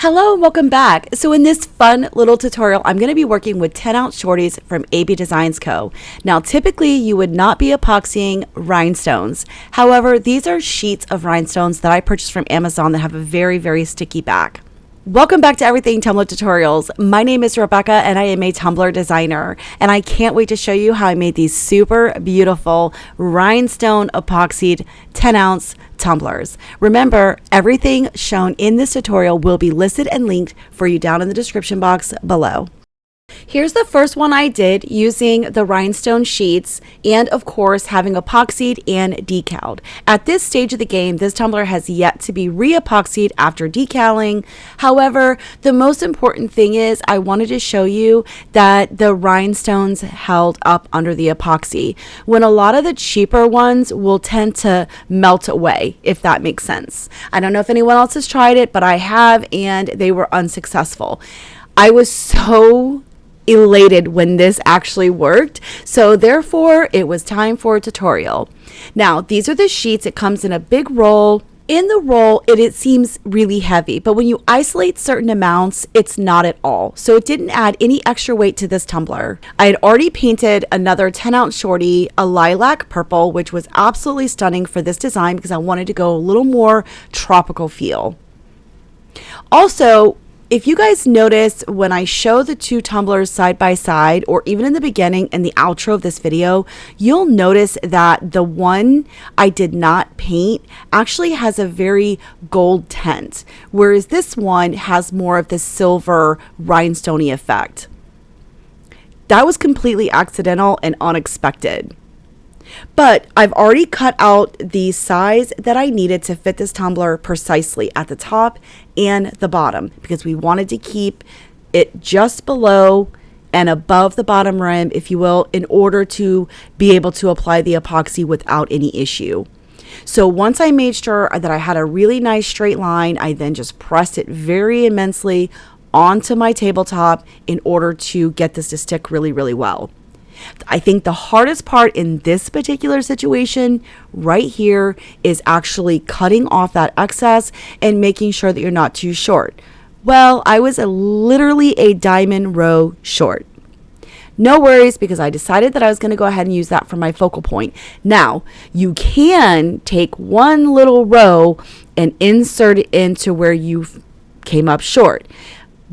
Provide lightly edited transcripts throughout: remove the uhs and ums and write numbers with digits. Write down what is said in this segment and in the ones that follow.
Hello and welcome back. So in this fun little tutorial, I'm going to be working with 10-ounce shorties from AB Designs Co. Now, typically you would not be epoxying rhinestones. However, these are sheets of rhinestones that I purchased from Amazon that have a very sticky back. Welcome back to Everything Tumbler Tutorials. My name is Rebecca and I am a Tumbler designer, and I can't wait to show you how I made these super beautiful rhinestone epoxied 10-ounce tumblers. Remember, everything shown in this tutorial will be listed and linked for you down in the description box below. Here's the first one I did using the rhinestone sheets and of course having epoxied and decaled. At this stage of the game, this tumbler has yet to be re-epoxied after decaling. However, the most important thing is I wanted to show you that the rhinestones held up under the epoxy, when a lot of the cheaper ones will tend to melt away, if that makes sense. I don't know if anyone else has tried it, but I have, and they were unsuccessful. I was so elated when this actually worked, so therefore it was time for a tutorial. Now, these are the sheets. It comes in a big roll. In the roll, it seems really heavy, but when you isolate certain amounts, it's not at all. So it didn't add any extra weight to this tumbler. I had already painted another 10-ounce shorty, a lilac purple, which was absolutely stunning for this design because I wanted to go a little more tropical feel. Also, if you guys notice when I show the two tumblers side by side, or even in the beginning and the outro of this video, you'll notice that the one I did not paint actually has a very gold tint, whereas this one has more of the silver rhinestoney effect. That was completely accidental and unexpected. But I've already cut out the size that I needed to fit this tumbler precisely at the top and the bottom, because we wanted to keep it just below and above the bottom rim, if you will, in order to be able to apply the epoxy without any issue. So once I made sure that I had a really nice straight line, I then just pressed it very immensely onto my tabletop in order to get this to stick really well. I think the hardest part in this particular situation right here is actually cutting off that excess and making sure that you're not too short. Well, I was literally a diamond row short. No worries, because I decided that I was going to go ahead and use that for my focal point. Now, you can take one little row and insert it into where you came up short,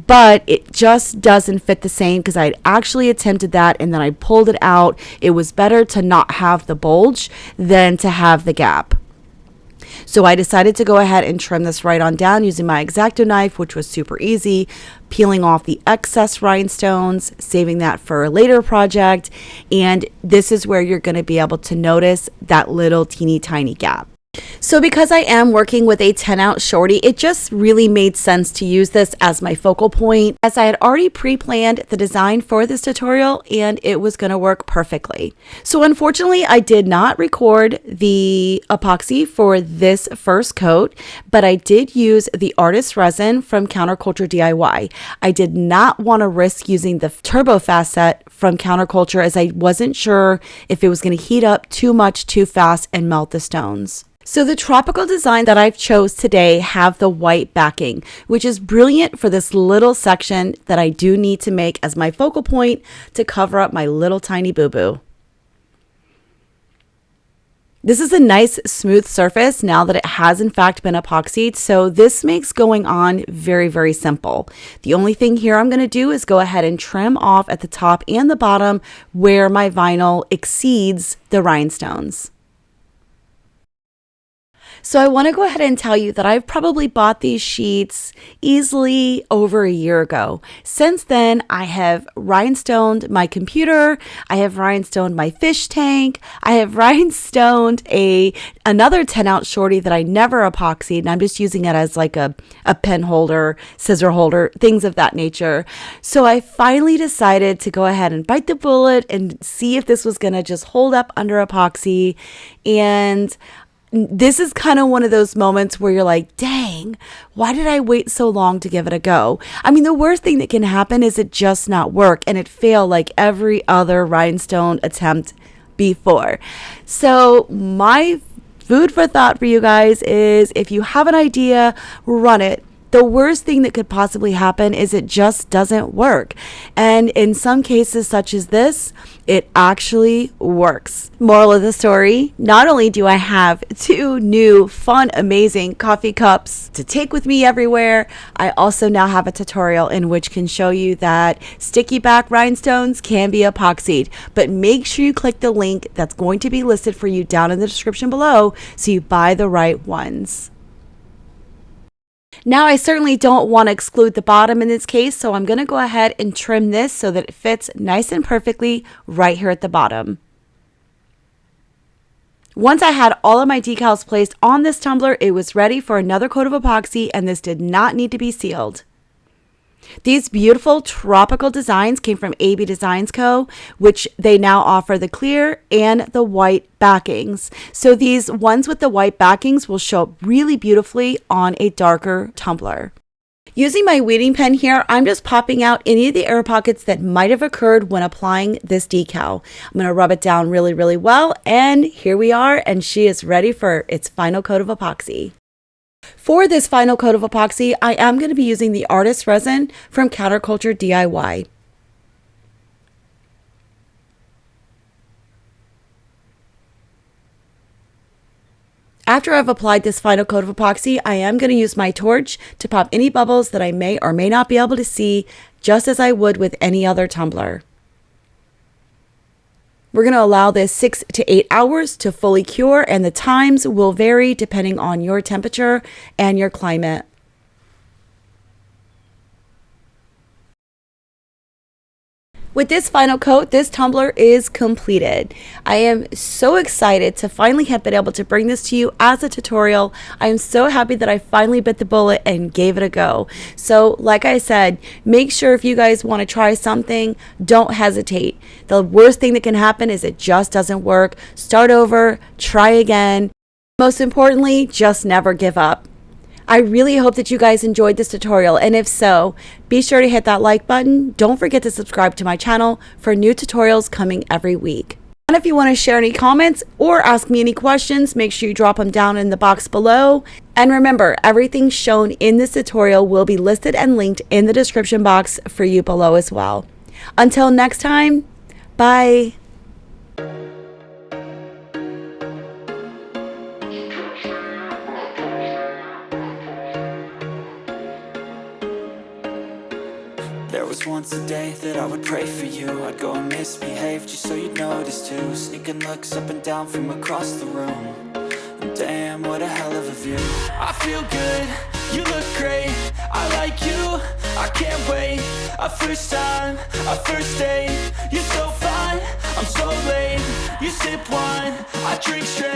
but it just doesn't fit the same because I had actually attempted that and then I pulled it out. It was better to not have the bulge than to have the gap. So I decided to go ahead and trim this right on down using my X-Acto knife, which was super easy, peeling off the excess rhinestones, saving that for a later project. And this is where you're going to be able to notice that little teeny tiny gap. So because I am working with a 10-ounce shorty, it just really made sense to use this as my focal point, as I had already pre-planned the design for this tutorial and it was going to work perfectly. So unfortunately, I did not record the epoxy for this first coat, but I did use the artist resin from Counterculture DIY. I did not want to risk using the turbo fast set from Counterculture, as I wasn't sure if it was going to heat up too much too fast and melt the stones. So the tropical design that I've chose today have the white backing, which is brilliant for this little section that I do need to make as my focal point to cover up my little tiny boo-boo. This is a nice smooth surface now that it has in fact been epoxied, so this makes going on very simple. The only thing here I'm going to do is go ahead and trim off at the top and the bottom where my vinyl exceeds the rhinestones. So I want to go ahead and tell you that I've probably bought these sheets easily over a year ago. Since then, I have rhinestoned my computer, I have rhinestoned my fish tank, I have rhinestoned another 10-ounce shorty that I never epoxied, and I'm just using it as like a pen holder, scissor holder, things of that nature. So I finally decided to go ahead and bite the bullet and see if this was going to just hold up under epoxy. And this is kind of one of those moments where you're like, dang, why did I wait so long to give it a go? I mean, the worst thing that can happen is it just not work and it fail like every other rhinestone attempt before. So my food for thought for you guys is, if you have an idea, run it. The worst thing that could possibly happen is it just doesn't work. And in some cases such as this, it actually works. Moral of the story, not only do I have 2 new, fun, amazing coffee cups to take with me everywhere, I also now have a tutorial in which can show you that sticky back rhinestones can be epoxied. But make sure you click the link that's going to be listed for you down in the description below so you buy the right ones. Now I certainly don't want to exclude the bottom in this case, so I'm going to go ahead and trim this so that it fits nice and perfectly right here at the bottom. Once I had all of my decals placed on this tumbler, it was ready for another coat of epoxy, and this did not need to be sealed. These beautiful tropical designs came from AB Designs Co., which they now offer the clear and the white backings. So these ones with the white backings will show up really beautifully on a darker tumbler. Using my weeding pen here, I'm just popping out any of the air pockets that might have occurred when applying this decal. I'm going to rub it down really, really well, and here we are, and she is ready for its final coat of epoxy. For this final coat of epoxy, I am going to be using the Artist Resin from Counterculture DIY. After I've applied this final coat of epoxy, I am going to use my torch to pop any bubbles that I may or may not be able to see, just as I would with any other tumbler. We're going to allow this 6 to 8 hours to fully cure, and the times will vary depending on your temperature and your climate. With this final coat, this tumbler is completed. I am so excited to finally have been able to bring this to you as a tutorial. I am so happy that I finally bit the bullet and gave it a go. So like I said, make sure if you guys want to try something, don't hesitate. The worst thing that can happen is it just doesn't work. Start over, try again. Most importantly, just never give up. I really hope that you guys enjoyed this tutorial, and if so, be sure to hit that like button. Don't forget to subscribe to my channel for new tutorials coming every week. And if you want to share any comments or ask me any questions, make sure you drop them down in the box below. And remember, everything shown in this tutorial will be listed and linked in the description box for you below as well. Until next time, bye. There was once a day that I would pray for you. I'd go and misbehave just so you'd notice too. Sneaking looks up and down from across the room. And damn, what a hell of a view. I feel good, you look great, I like you, I can't wait. A first time, a first date, you're so fine, I'm so late. You sip wine, I drink straight.